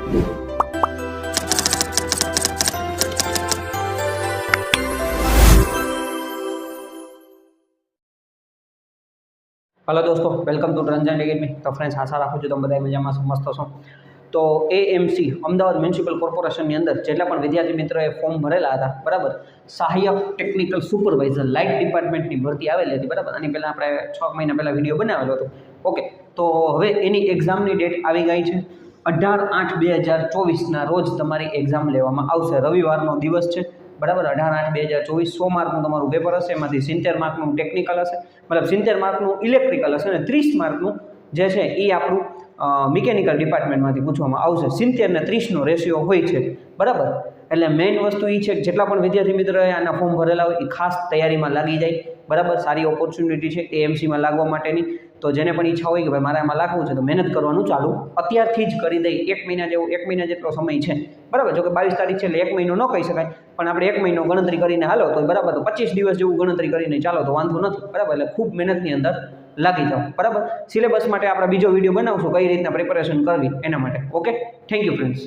Hello दोस्तों, welcome to Ranjan academy. तो friends, आशा राखું છું તમે બધા મજામાં મસ્ત હશો। તો એએમસી અમદાવાદ મ્યુનિસિપલ કોર્પોરેશનની અંદર જેટલા પણ વિદ્યાર્થી મિત્રોએ ફોર્મ ભરેલા હતા, બરાબર, સહાયક ટેકનિકલ સુપરવાઇઝર લાઇટ ડિપાર્ટમેન્ટની ભરતી આવેલી હતી, બરાબર। આની પહેલાં આપણે 6 મહિના પહેલાં વિડીયો બનાવેલો હતો। ઓકે, તો હવે એની એક્ઝામની ડેટ આવી ગઈ છે। 18/8/2024ના રોજ તમારી એક્ઝામ લેવામાં આવશે। રવિવારનો દિવસ છે, બરાબર। 18/8/2024 100 માર્કનું તમારું પેપર હશે। એમાંથી 70 માર્કનું ટેકનિકલ હશે, મતલબ 70 માર્કનું ઇલેક્ટ્રિકલ હશે અને 30 માર્કનું જે છે એ આપણું મિકેનિકલ ડિપાર્ટમેન્ટમાંથી પૂછવામાં આવશે। 70 ને 30નો રેશિયો હોય છે, બરાબર। એટલે મેઇન વસ્તુ એ છે કે જેટલા પણ વિદ્યાર્થી મિત્રોએ આના ફોર્મ ભરેલા હોય એ ખાસ તૈયારીમાં લાગી જાય, બરાબર। સારી ઓપોર્ચ્યુનિટી છે એએમસીમાં લાગવા માટેની। તો જેને પણ ઈચ્છા હોય કે ભાઈ મારે આમાં લાગવું છે તો મહેનત કરવાનું ચાલુ અત્યારથી જ કરી દઈ। 1 મહિના જેટલો સમય છે, બરાબર। જો કે 22 તારીખ છે એટલે 1 મહિનો ન કહી શકાય, પણ આપણે 1 મહિનો ગણતરી કરીને હાલો તો બરાબર, તો 25 દિવસ જેવું ગણતરી કરીને ચાલો તો વાંધો નથી, બરાબર। એટલે ખૂબ મહેનતની અંદર લાગી જાઓ, બરાબર। સિલેબસ માટે આપણે બીજો વિડીયો બનાવશું કઈ રીતના પ્રિપેરેશન કરવી એના માટે। Okay, thank you friends.